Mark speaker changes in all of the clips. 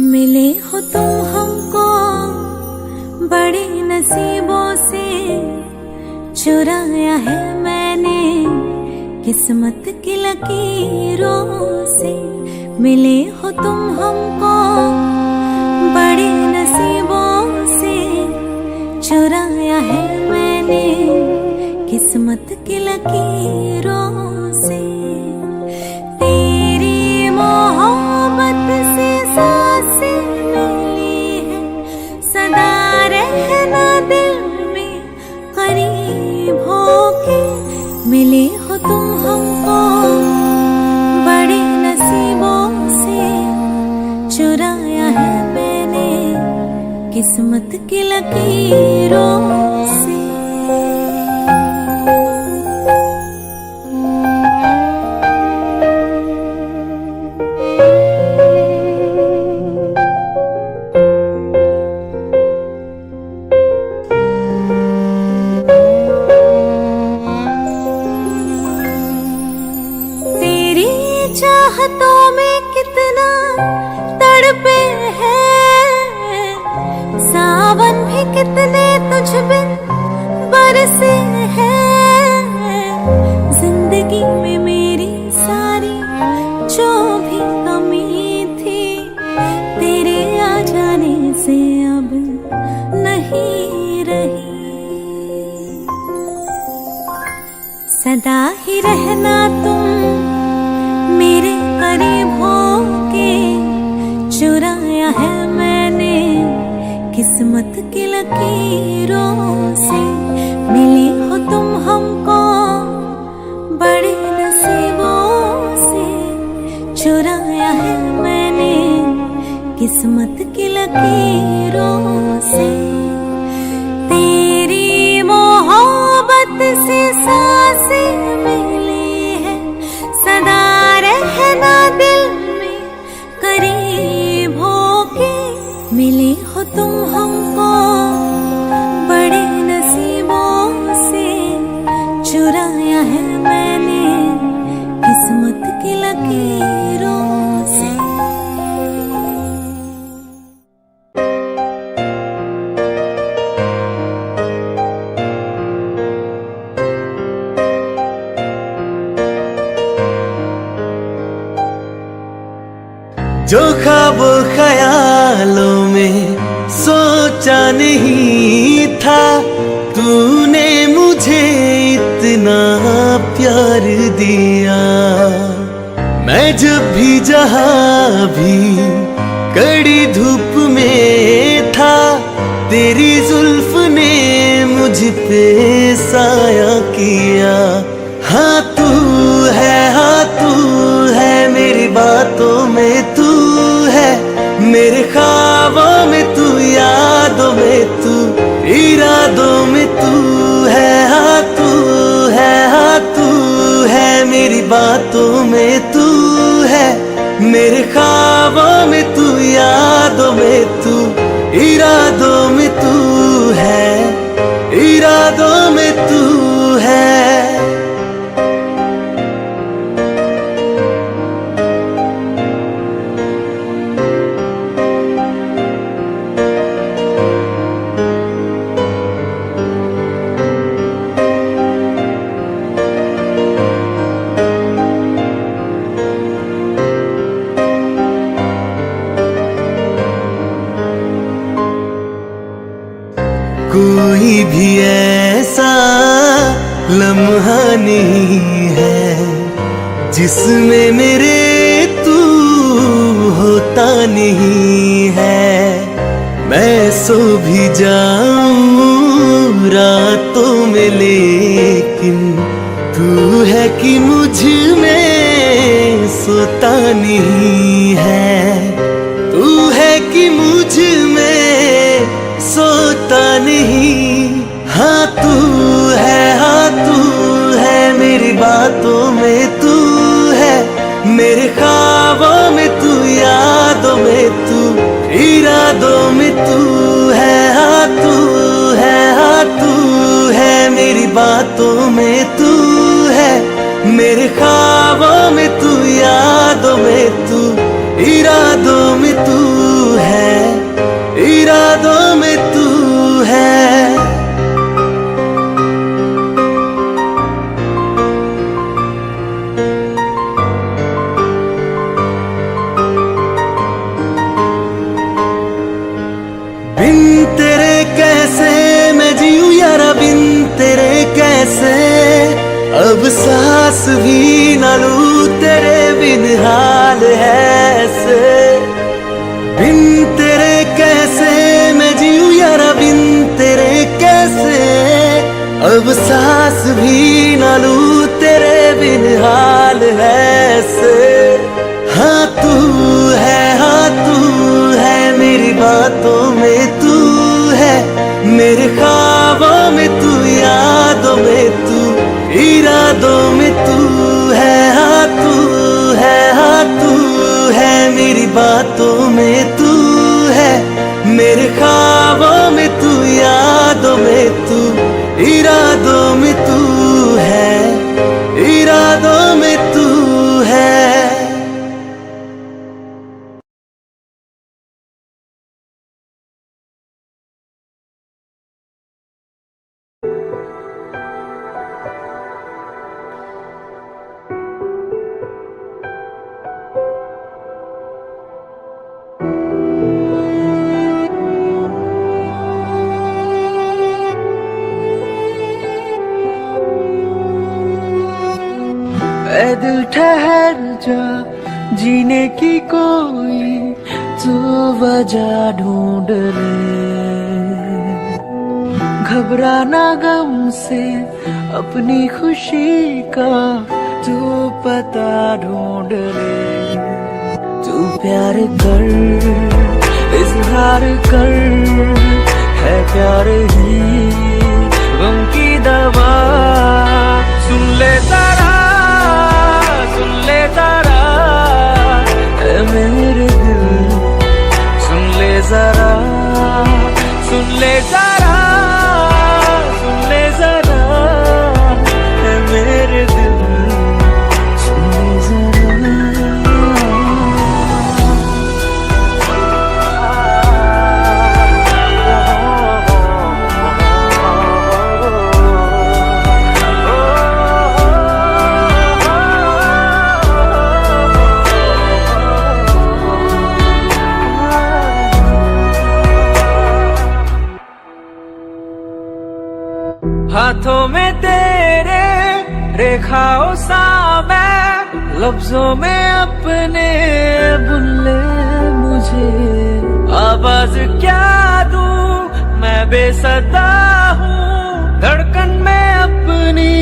Speaker 1: मिले हो तुम हमको बड़े नसीबों से, चुराया है मैंने किस्मत की लकीरों से। मिले हो तुम हमको बड़े नसीबों से, चुराया है मैंने किस्मत की लकीरों से। तेरी मोहब्बत से सांसें मिली है, सदा रहना दिल में करीब होके। मिले हो तुम हमको बड़े नसीबों से, चुराया है मैंने किस्मत की लकीरों से। चाहतों में कितना तड़पे हैं, सावन भी कितने तुझ बिन बरसे हैं। जिंदगी में मेरी सारी जो भी कमी थी, तेरे आ जाने से अब नहीं रही। सदा ही रहना तुम मेरे करीब होके, चुराया है मैंने किस्मत की लकीरों से। मिले हो तुम हमको बड़े नसीबों से, चुराया है मैंने किस्मत की लकीरों से। तेरी मोहब्बत से सांसें मिली है, सदा रहना दिल में करीब होके। मिले हो तुम हमको बड़े नसीबों से, चुराया है मैंने किस्मत की लकीरों से।
Speaker 2: जो ख्वाब ख्यालों में सोचा नहीं था, तूने मुझे इतना प्यार दिया। मैं जब भी जहाँ भी कड़ी धूप में था, तेरी जुल्फ ने मुझ पे साया किया। हाँ तू है मेरी बातों में तू है, मेरे ख्वाबों में तू, यादों में तू, इरादों में तू है। हाँ तू है मेरी बातों में तू है, मेरे ख्वाबों में तू, यादों में तू, इरादों में तू है, इरादों में तू है। कोई भी ऐसा लम्हा नहीं है जिसमें मेरे तू होता नहीं है। मैं सो भी जाऊं रातों में, लेकिन तू है कि मुझ में सोता नहीं है। तू है कि मुझ में सोता नहीं। हाँ तू है, हाँ तू है, मेरी बातों में तू है, मेरे ख्वाबों में तू, यादों में तू, इरादों में तू है, हाँ तू है, हाँ तू है, मेरी बातों में तू है, मेरे ख्वाबों में तू, यादों में तू, इरादों में तू है, इरादों में तू है। बिन तेरे कैसे मैं जीऊं यारा, बिन तेरे कैसे अब सांस भी न लूं, तेरे बिन हाल है ऐसे। बिन तेरे कैसे मैं जीऊं यारा, बिन तेरे कैसे अब सांस भी न लूं, तेरे बिन हाल है ऐसे। हाँ तू है, हाँ तू है, मेरी बातों में तू है, मेरे ख्वाबों में तू, यादों में तू, इरादों में तू है, हाँ तू है, हाँ तू है, मेरी बातों में तू है, मेरे ख्वाबों में तू, यादों में तू, इरादों में तू है, इरादों में तू है।
Speaker 3: ऐ दिल ठहर जा, जीने की कोई तो वजह ढूंढ ले। घबराना गम से अपनी खुशी का तू पता ढूंढ ले। तू प्यार कर, इजहार कर, है प्यार ही गम की दवा। सुन ले तारा, सुन ले तारा, ऐ मेरे दिल, सुन ले जरा, सुन ले जरा, सुन ले जरा, ऐ मेरे दिल, सुन ले जरा। हाथों में तेरे रेखाओं सा मैं, लफ्जों में अपने बुन ले मुझे। आवाज क्या दूं मैं बेसदा हूँ, धड़कन में अपनी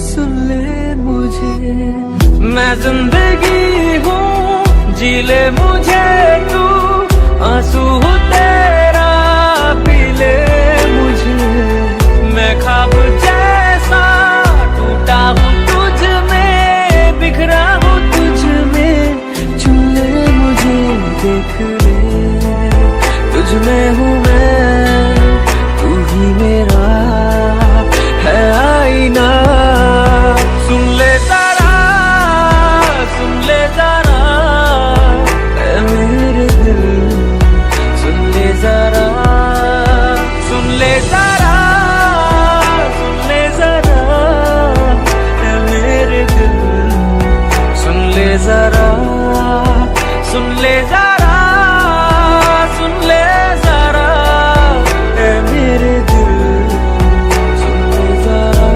Speaker 3: सुन ले मुझे। मैं जिंदगी हूँ, जी ले मुझे तू, आंसू हूँ तेरा, पी ले मुझे। मैं ख्वाब जैसा टूटा हूँ तुझ में, बिखरा हूँ तुझ में। चुन ले मुझे, देख ले, तुझ में हूँ मैं, तू ही मेरा है आईना। सुन ले तारा, सुन ले तारा, ऐ मेरे दिल, सुन ले जरा, सुन ले तारा, जरा सुन ले जरा, सुन ले जरा, ऐ मेरे दिल, सुन ले जरा।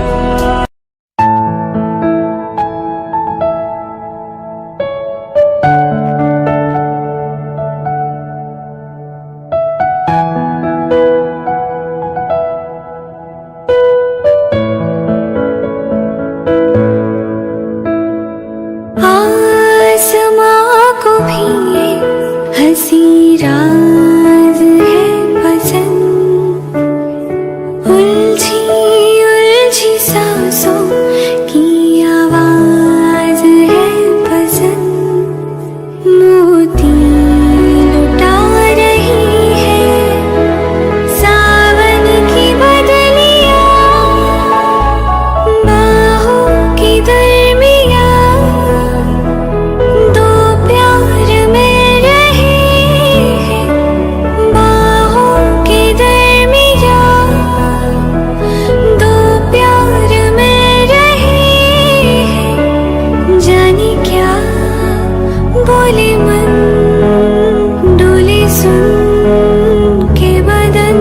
Speaker 1: आसमां को भी सांसों की आवाज है पसंद, मोती लुटा रही है सावन की बदलियां, बाहों की दरमियां दो प्यार मिल रहे हैं, बाहों की दरमियां दो प्यार मिल रहे हैं। जाने क्या बोले मन, डोले सुन के बदन,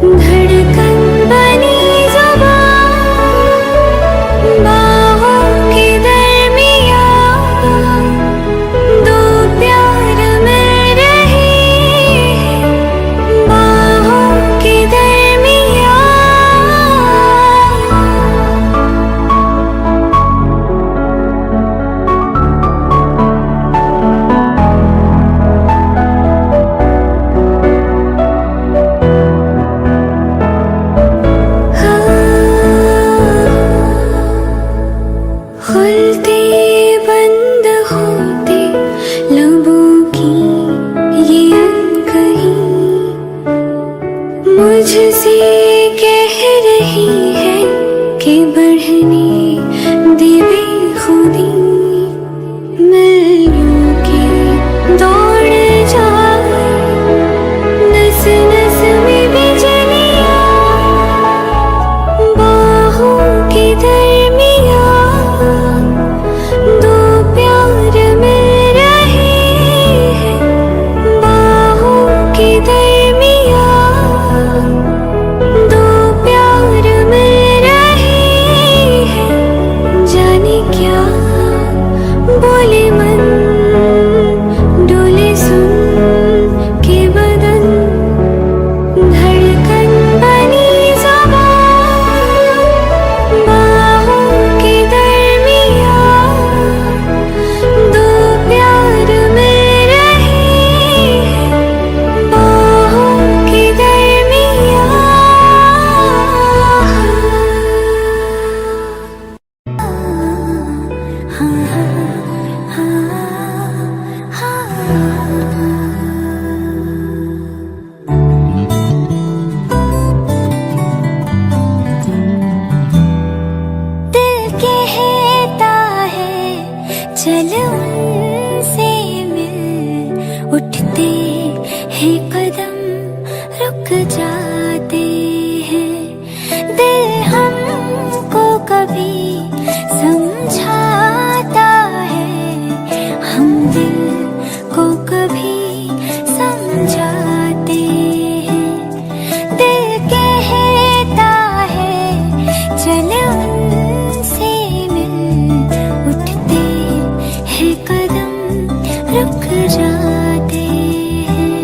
Speaker 1: धड़कन बनी ज़ुबान, बाहों की दरमियां दो प्यार मिल रहे हैं, बाहों की दरमियां। खुलते बंद होते लबों की ये अनकही मुझसे कह रही है कि बढ़ने दे बेखुदी, मिलने की दौड़ जाए नस नस में बिजलियां, बाहों की दरमियां दो प्यार मिल रहे हैं, बाहों की दरमियां दो प्यार मिल रहे हैं। जाने क्या बोले मन, डोले सुन के बदन, धड़कन बनी ज़ुबान, बाहों की दरमियां दो प्यार मिल रहे हैं, बाहों की दरमियां। दिल कहता है चल उनसे मिल, उठते हैं कदम रुक जाते हैं, दिल हमको कभी समझाता है, हम दिल को कभी समझाते हैं, दिल कहता है चल उनसे मिल, उठते हैं कदम रुक जाते हैं।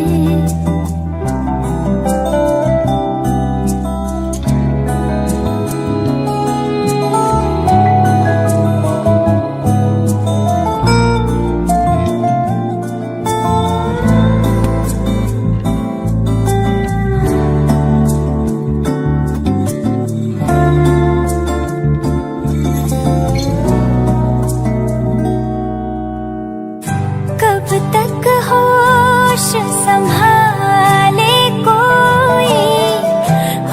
Speaker 1: कब तक होश संभाले कोई,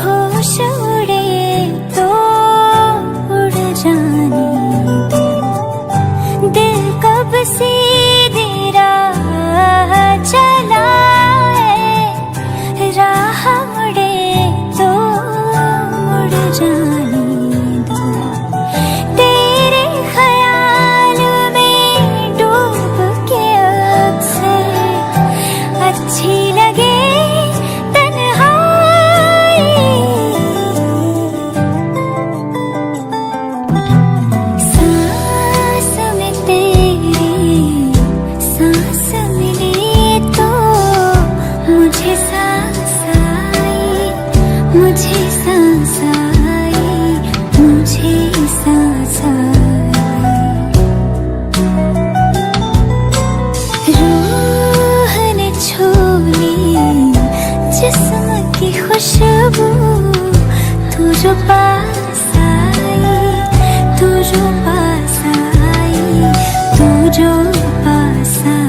Speaker 1: होश उड़े तो उड़ जाने दो, दिल कब सीधी राह चला है, राह मुड़े तो मुड़ जाने दो, तेरे ख्याल में डूब के अक्सर अच्छी लगे तन्हाई, सांस में तेरी सांस मिली तो मुझे सांस आई, मुझे सांस आई, मुझे सांस आई। रूह ने छू ली जिस्म की खुशबू, तू जो पास जो पास आई, तू जो पास आई।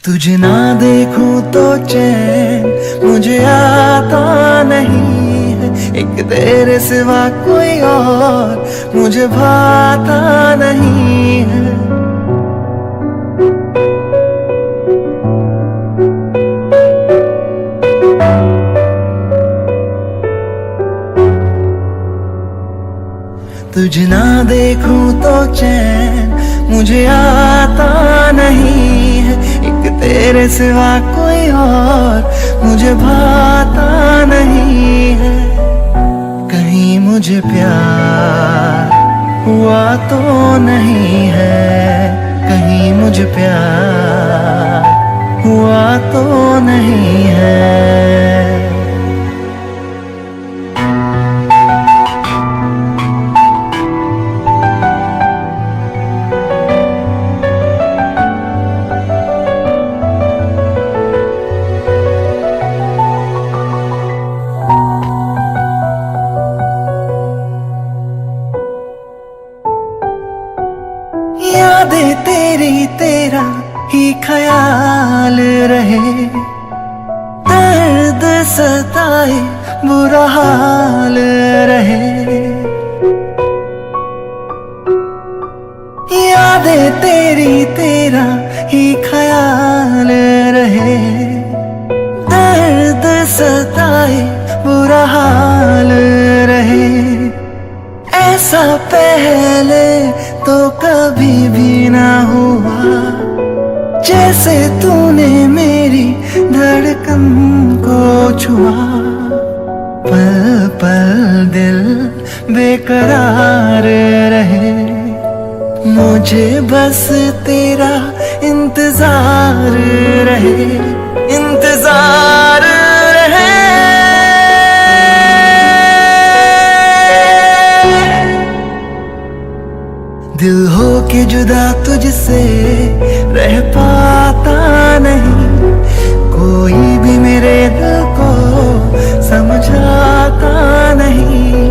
Speaker 2: तुझे ना देखूं तो चैन मुझे आता नहीं है, एक तेरे सिवा कोई और मुझे भाता नहीं है। तुझे ना देखूं तो चैन मुझे आता नहीं है, एक तेरे सिवा कोई और मुझे भाता नहीं है। कहीं मुझे प्यार हुआ तो नहीं है, कहीं मुझे प्यार हुआ तो नहीं है। यादें तेरी तेरा ही ख्याल रहे, दर्द सताए बुरा हाल रहे। यादें तेरी तेरा ही ख्याल रहे, दर्द सताए बुरा हाल रहे। ऐसा पहले तो कभी भी ना हुआ, जैसे तूने मेरी धड़कन को छुआ। पल पल दिल बेकरार रहे, मुझे बस तेरा इंतजार रहे, इंतजार रहे। दिल हो के जुदा तुझसे रह पाता नहीं, कोई भी मेरे दिल को समझाता नहीं।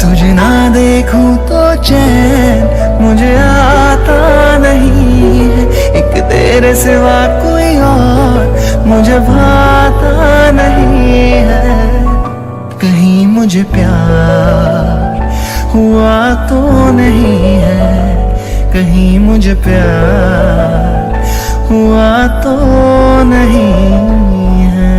Speaker 2: तुझे ना देखूं तो चैन मुझे आता नहीं है, एक तेरे सिवा कोई और मुझे भाता नहीं है। कहीं मुझे प्यार हुआ तो नहीं है, कहीं मुझे प्यार हुआ तो नहीं है।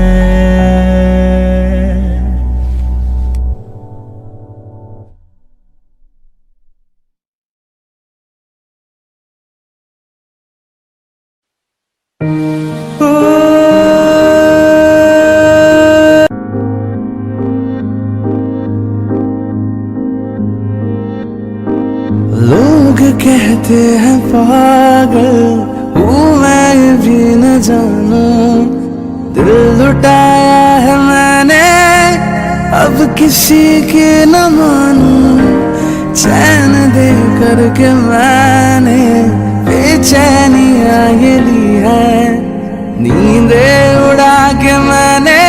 Speaker 2: लोग कहते हैं पागल हूँ मैं भी न जानू, दिल लुटाया है मैंने अब किसी की न मानू। चैन दे करके मैंने बेचैनियाँ ये ली है, नींदे उड़ा के मैंने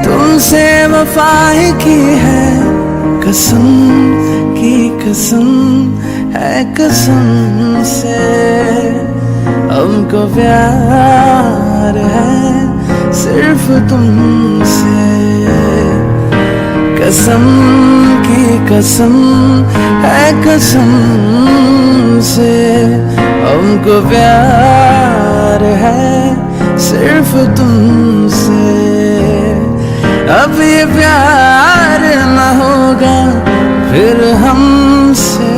Speaker 2: तुमसे वफा ही की है। कसम की कसम है कसम से, हमको प्यार है सिर्फ तुमसे। कसम की कसम है कसम से, हमको प्यार है सिर्फ तुमसे। अब ये प्यार न होगा फिर हमसे।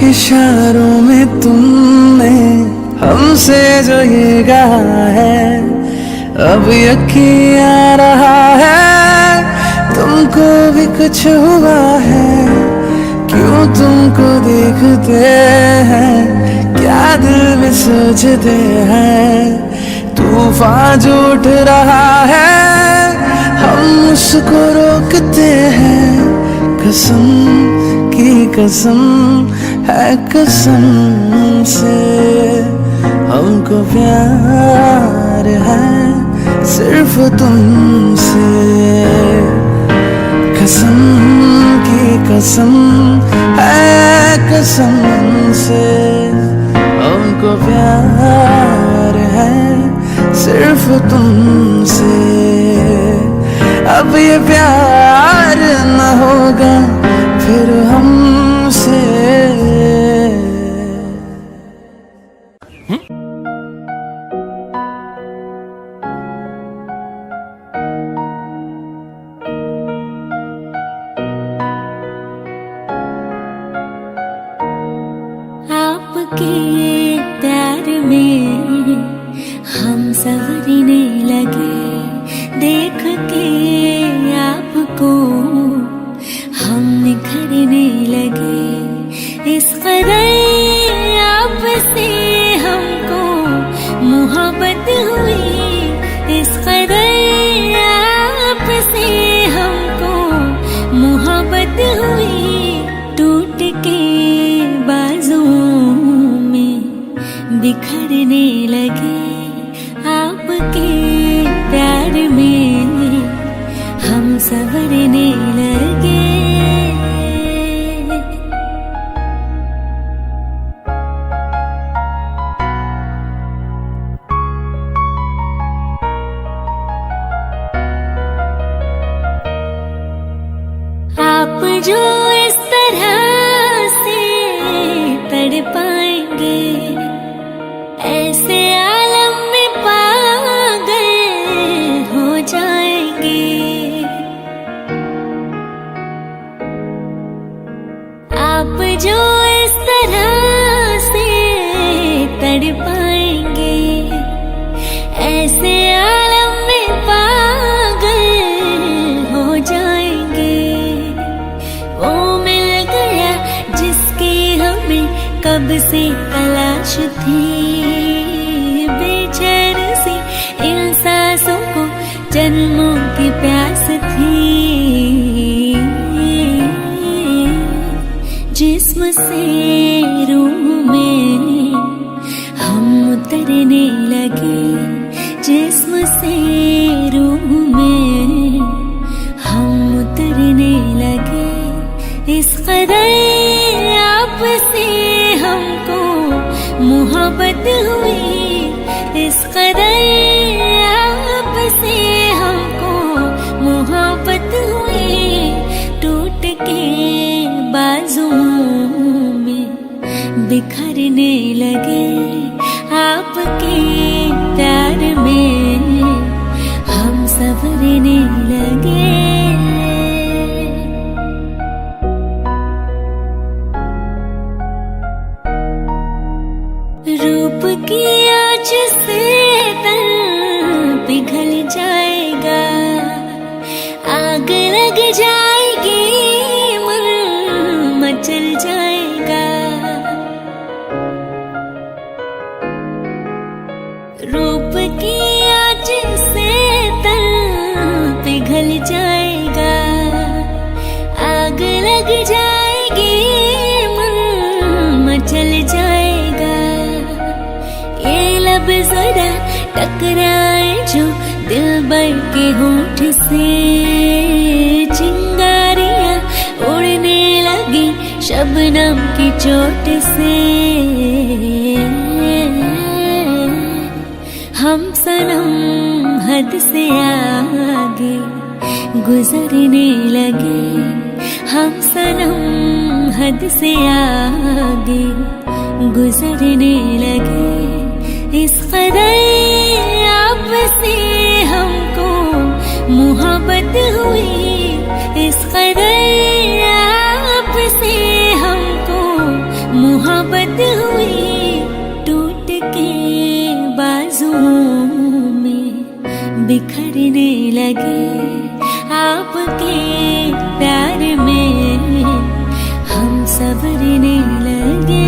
Speaker 2: इशारों में तुमने हमसे जो ये कहा है, अब यकीन आ रहा है तुमको भी कुछ हुआ है। क्यों तुमको देखते हैं क्या दिल में सोचते हैं, तूफान जो उठ रहा है हम उसको रोकते हैं। कसम की कसम है कसम से, हमको प्यार है सिर्फ तुमसे। कसम की कसम है कसम से, हमको प्यार है सिर्फ तुमसे। अब ये प्यार न होगा फिर हमसे।
Speaker 1: आपके प्यार में हम संवरने लगे, देख के आपको हम निखरने लगे। इस कदर आपसे हमको मोहब्बत हुई, इस कदर आपसे हमको मोहब्बत हुई। टूट के बाजुओं में बिखरने लगे, आपके प्यार में हम संवरने लगे। आप जो इस तरह से तड़पाएंगे, ऐसे आलम में पागल हो जाएंगे। आप जो इस तरह से तड़पाएंगे, ऐसे आलम में पागल हो जाएंगे। वो मिल गया जिसकी हमें कब से तलाश थी, बेचैन सी इन सांसों को जन्मों की प्यास थी। जिस्म से रूह में हम उतरने लगे, जिस्म से रूह में हम उतरने लगे। इस कदर आपसे हमको मोहब्बत हुई, इस कदर आपसे हमको मोहब्बत हुई। टूट के बाजुओं में बिखरने लगे, आपके प्यार में हम संवरने लगे। रूप की आँच से तन पिघल जाएगा, आग लग जाएगी, मन मचल जाएगा। रूप की आँच से तन पिघल जाएगा, आग लग जाएगी, जरा टकराए जो दिलबर के होठ से, चिंगारियां उड़ने लगी शबनम की चोट से। हम सनम हद से आगे गुजरने लगे, हम सनम हद से आगे गुजरने लगे। इस कदर आपसे हमको मोहब्बत हुई, इस कदर आपसे हमको मोहब्बत हुई। टूट के बाजुओं में बिखरने लगे, आपके प्यार में हम संवरने लगे।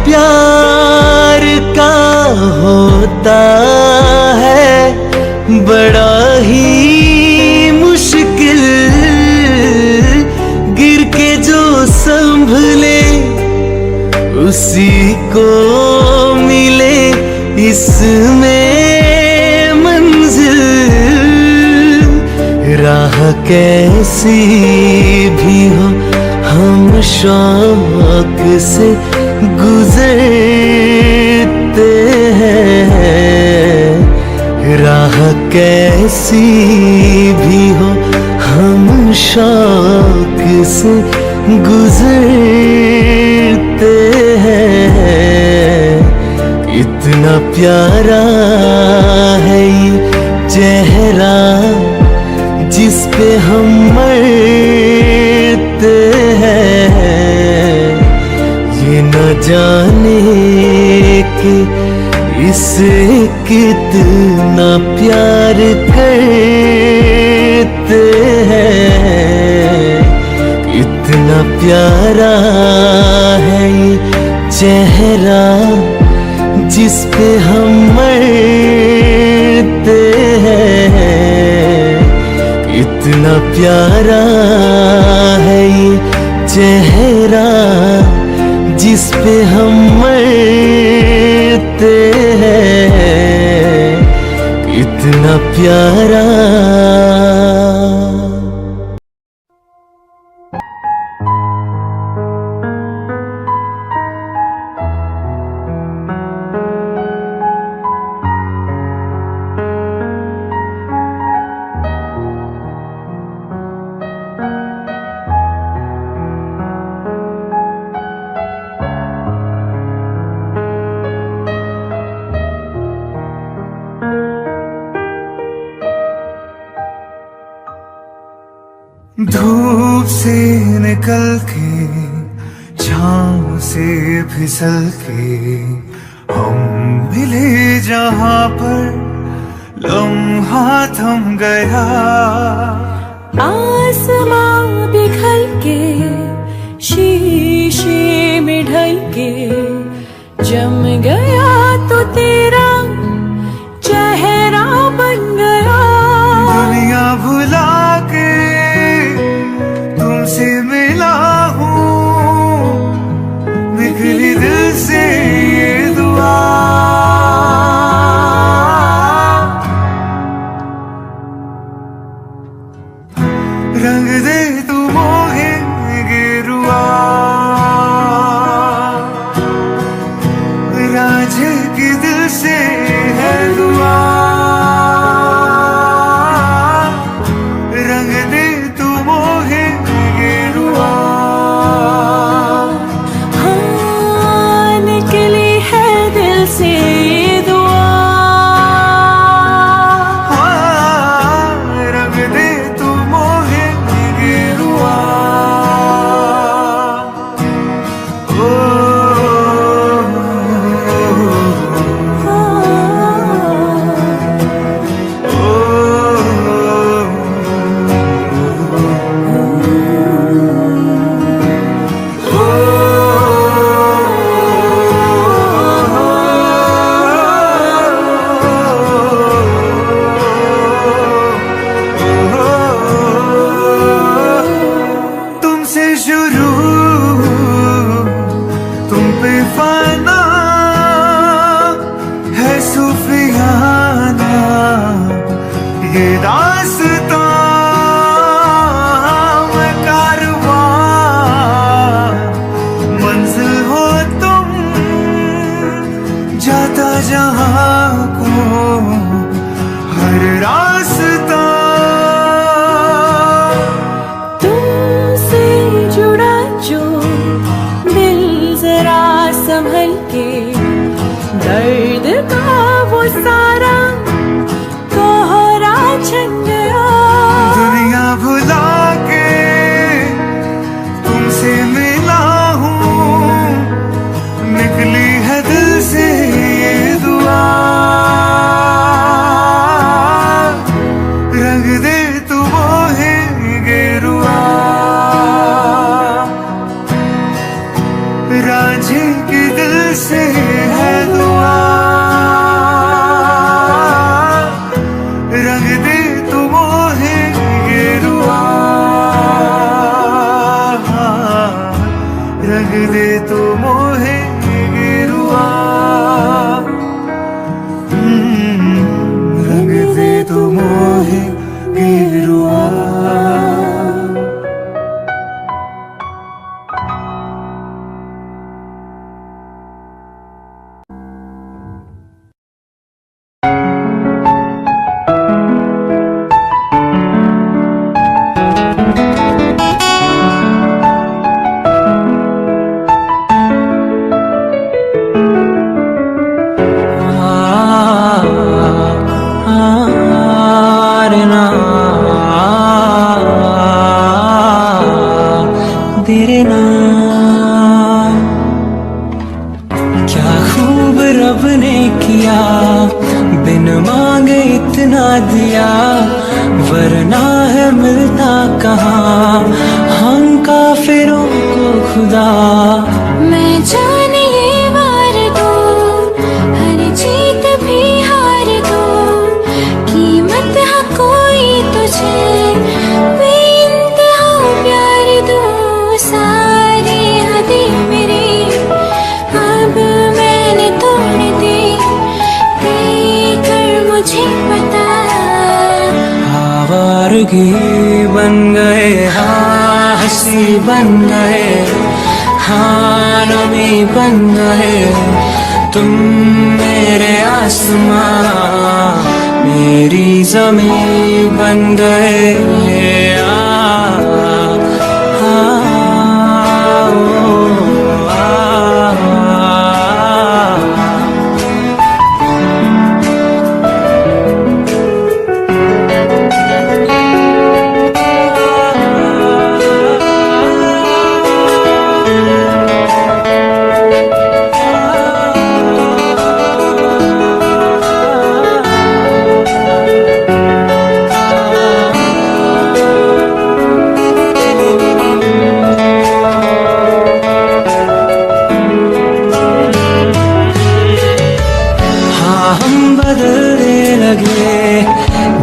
Speaker 2: प्यार का होता है बड़ा ही मुश्किल, गिर के जो संभले उसी को मिले इसमें मंजिल। राह कैसी भी हो हम शौक से गुजरते हैं, राह कैसी भी हो हम शौक से गुजरते हैं। इतना प्यारा है ये चेहरा जिस पे हम मरते हैं, ये न जाने कि इसे कितना प्यार करते हैं। इतना प्यारा है ये चेहरा जिस पे हम मरते हैं। इतना प्यारा है ये चेहरा जिस पे हम मरते हैं। इतना प्यारा।
Speaker 4: धूप से निकल के छाँव से फिसल के हम मिले जहाँ पर लम्हा थम गया।
Speaker 5: आसमां बिखर के शीशे में ढल के जम गया तो तेरा चेहरा बन गया।
Speaker 4: दुनिया भुला के तुमसे मिला हूँ, निकली दिल से ये दुआ। रंग दे तू मोहे गेरुआ, राझे
Speaker 5: जरा संभल के, दर्द का वो सारा कोहरा छन गया।
Speaker 4: दुनिया भुला के तुमसे मिला हूँ, निकली है दिल से ये दुआ। रंग दे तू मोहे गेरुआ, रांझे के दिल से है दुआ। रंग दे तू मोहे गेरुआ, रंग दे तू मोहे गेरुआ। रंग दे तू मोहे गेरुआ।
Speaker 3: तेरे नाम क्या खूब रब ने किया, बिन मांगे इतना दिया, वरना है मिलता कहाँ हम काफिरों को खुदा।
Speaker 1: मैं जाने ये वार दूं, हर जीत भी हार दूं, कीमत है कोई तुझे बेइंतहा प्यार दूं। सारी हदें मेरी अब मैंने तोड़ दी, देकर मुझे पता।
Speaker 3: आवारगी बन गए, हाँ हंसी बन गए, हाँ नमी बन गए, तुम मेरे आसमां मेरी ज़मीं बन गए।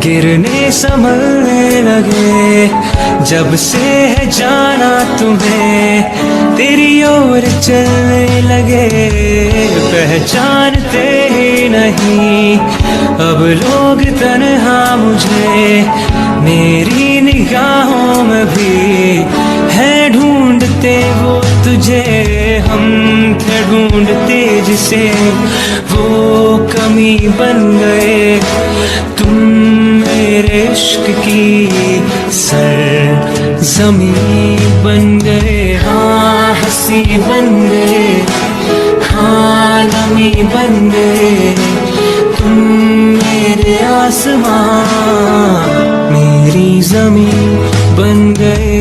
Speaker 3: गिरने संभलने लगे, जब से है जाना तुम्हें तेरी ओर चलने लगे। पहचानते ही नहीं अब लोग तन्हा मुझे, मेरी निगाहों में भी है ढूंढते वो तुझे। हम थे ढूंढते जिसे वो कमी बन गए, तुम मेरे इश्क की सर ज़मीं बन गए। हाँ हंसी बन गए, हाँ नमी बन गए, तुम मेरे आसमां मेरी ज़मीं बन गए।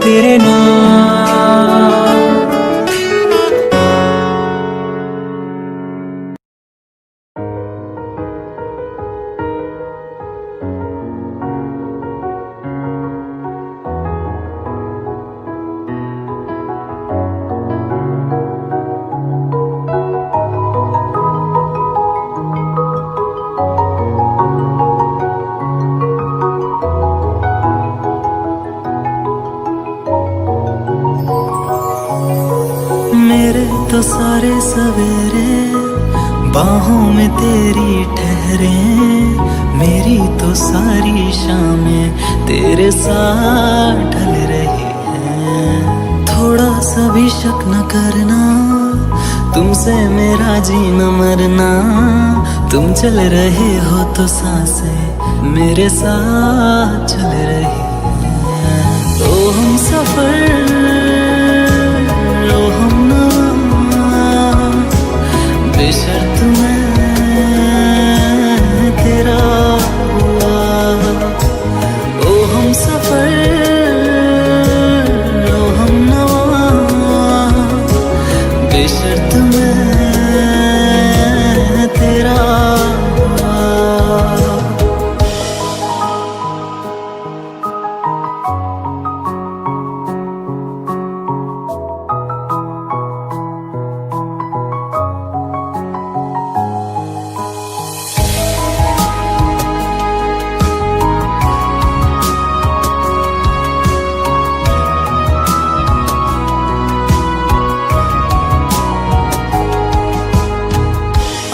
Speaker 3: तेरे नाम
Speaker 2: तो सारे सवेरे बाहों में तेरी ठहरे, मेरी तो सारी शामें तेरे साथ ढल रही हैं। थोड़ा सा भी शक न करना, तुमसे मेरा जीना मरना, तुम चल रहे हो तो सांसें मेरे साथ चल रही हैं। ओ हम सफर, ओ हम नवा, बेशर्त मैं तेरा हुआ। ओ हम सफर, ओ हम नवा, बेशर्त मैं तेरा हुआ।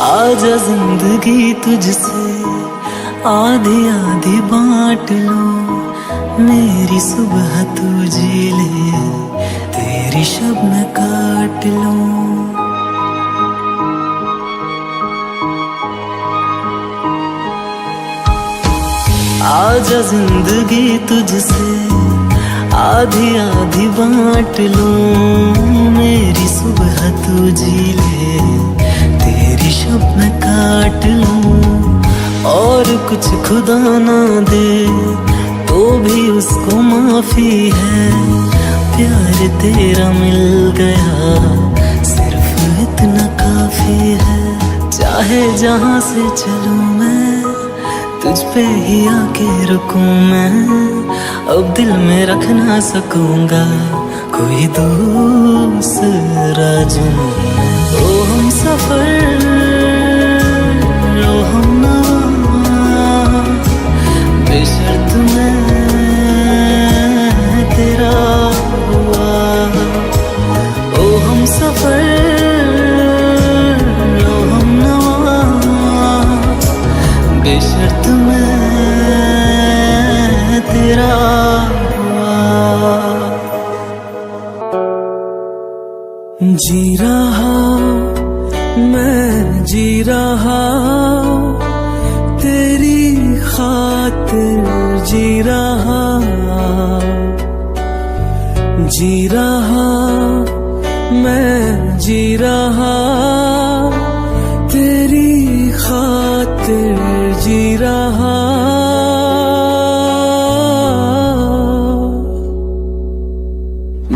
Speaker 2: आजा जिंदगी तुझसे आधी आधी बांट लो, मेरी सुबह तू जी ले, तेरी शब मैं काट लूं। आजा जिंदगी तुझसे आधी आधी बांट लूं, मेरी सुबह तू जी ले, तेरी शब मैं काट लूं। और कुछ खुदा ना दे तो भी उसको माफी है, प्यार तेरा मिल गया सिर्फ इतना काफी है। चाहे जहां से चलूं मैं, तुझ पे ही आके रुकूं मैं, अब दिल में रख ना सकूंगा कोई दूसरा जुनून। ओ हम सफर, ओ हम नवा, बेशर्त मैं तेरा हुआ। ओ हम सफर, ओ हम नवा, बेशर्त मैं तेरा हुआ।
Speaker 3: जी रहा मैं जी रहा, तेरी खातिर जी रहा, जी रहा मैं जी रहा, तेरी खातिर जी रहा।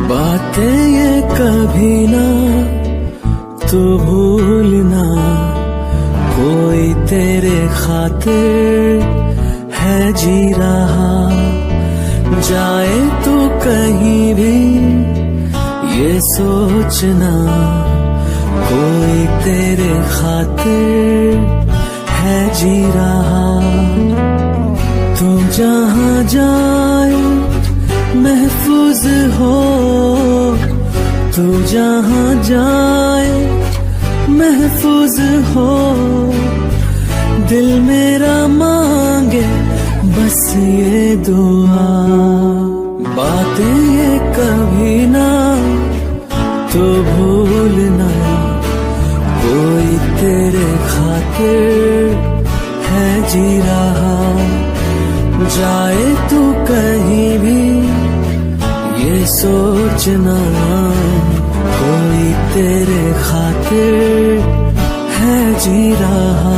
Speaker 3: बातें ये कभी ना तो भूलना, कोई तेरे खातिर है जी रहा। जाए तो कहीं भी ये सोचना, कोई तेरे खातिर है जी रहा। तू जहाँ जाए महफूज हो, तू जहाँ जाए महफूज हो, दिल मेरा मांगे बस ये दुआ। बातें ये कभी ना तो भूलना, कोई तेरे खातिर है जी रहा। जाए तू कहीं भी ये सोचना, कोई तेरे खातिर है जी रहा।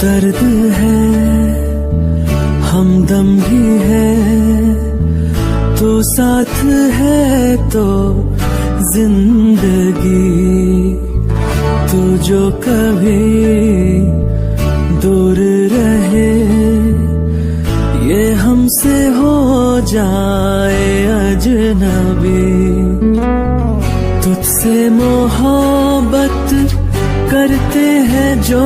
Speaker 3: दर्द है हमदम भी है, तू साथ है तो जिंदगी। तू जो कभी दूर रहे, ये हमसे हो जाए अजनबी। तुझसे मोहब्बत करते हैं जो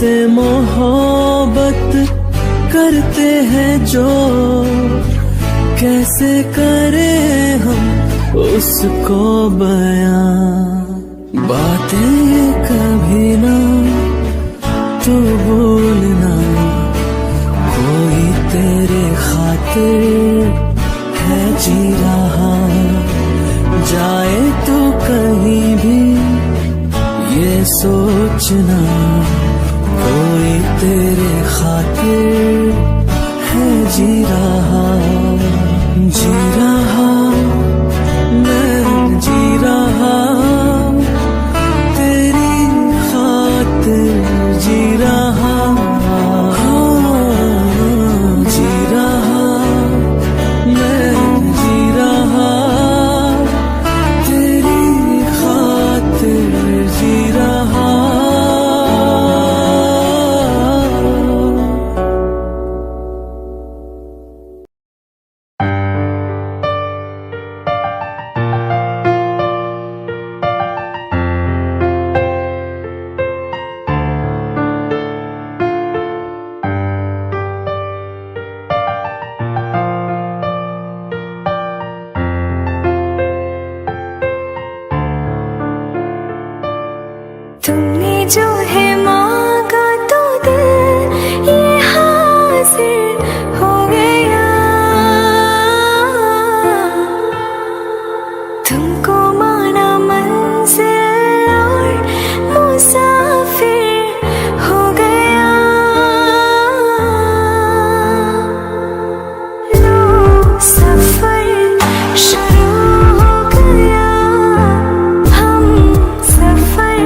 Speaker 3: हमसे मोहब्बत करते हैं जो, कैसे करें हम उसको बयां। बातें कभी ना तू भूलना, कोई तेरे खातिर है जी रहा। जाए तो कहीं भी ये सोचना, कोई तेरे खातिर है जी रहा। जी रहा मैं जी रहा, तेरी खातिर जी रहा। हाँ, जी रहा मैं जी रहा, तेरी खातिर जी रहा।
Speaker 1: तुमने जो है मांगा तो दिल ये हासिल हो गया। तुमको माना मंजिल और मुसाफिर हो गया। लो सफर शुरू हो गया, हम सफर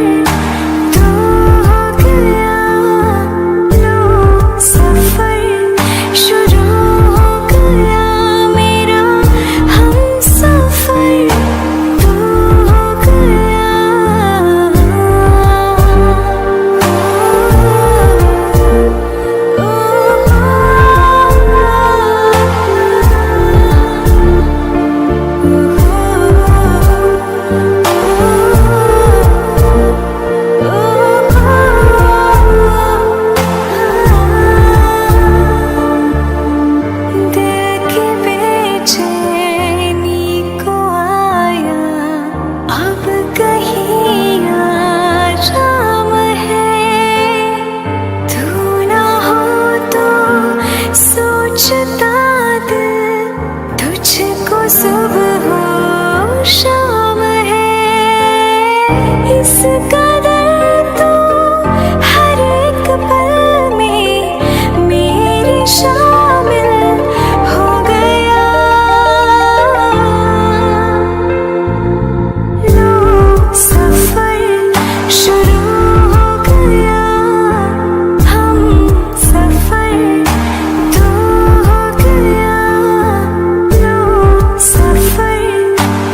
Speaker 1: सुबह हो शाम है। इस कदर तो हर एक पल में मेरी शामिल हो गया। लो सफर शुरू हो गया, हम सफर तो हो गया। सफर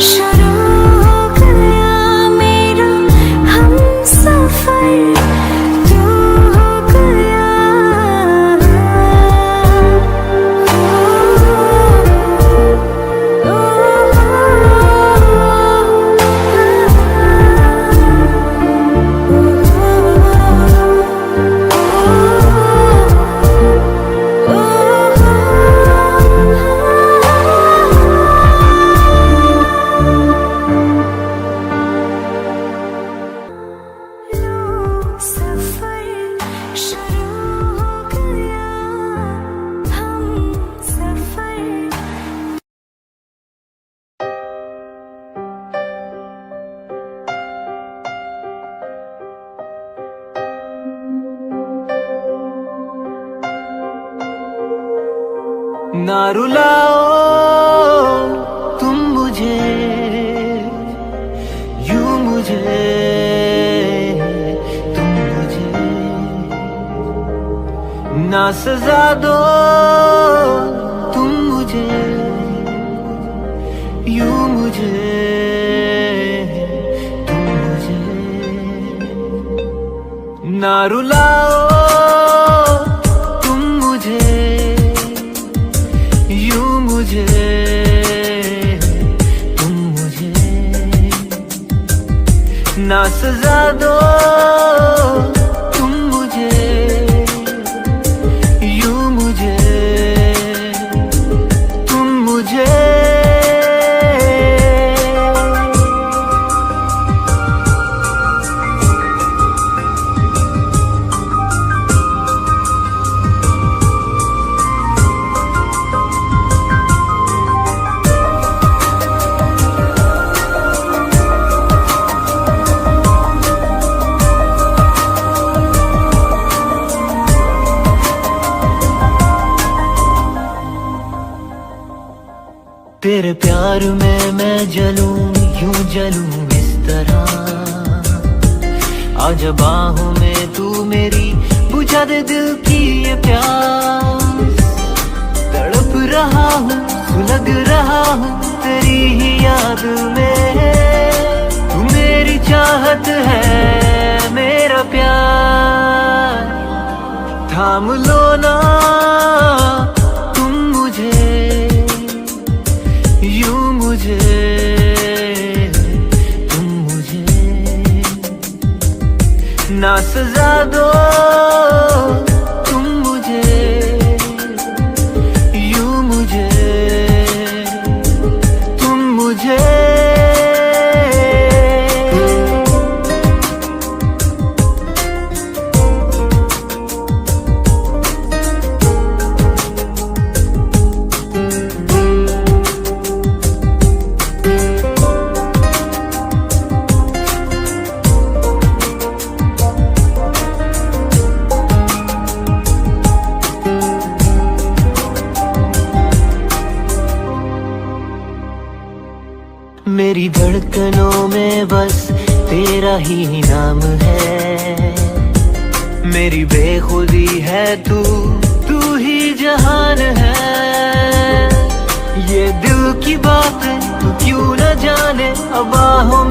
Speaker 1: शुरू हो गया मेरा, हम सफर तो हो गया। सफर शुरू हो गया, हम सफर।
Speaker 2: ना रुलाओ तुम मुझे, यूं मुझे तुम मुझे, ना सजा दो तुम मुझे, यूं मुझे तुम मुझे। ना रुलाओ तुम मुझे, यूं मुझे तुम मुझे, ना सजा दो तुम मुझे, तेरे प्यार में मैं जलूं, यूं जलूं इस तरह। आजा बाहों में तू मेरी, बुझा दे दिल की ये प्यास। तड़प रहा हूँ, सुलग रहा हूँ तेरी ही याद में। तू मेरी चाहत है, मेरा प्यार। थाम लो ना तुम मुझे, यूं मुझे, तुम मुझे ना सजा दो तुम मुझे, यूं मुझे, तुम मुझे। मेरी धड़कनों में बस तेरा ही नाम है। मेरी बेखुदी है तू, तू ही जहान है। ये दिल की बातें तू क्यों न जाने, अब बाहों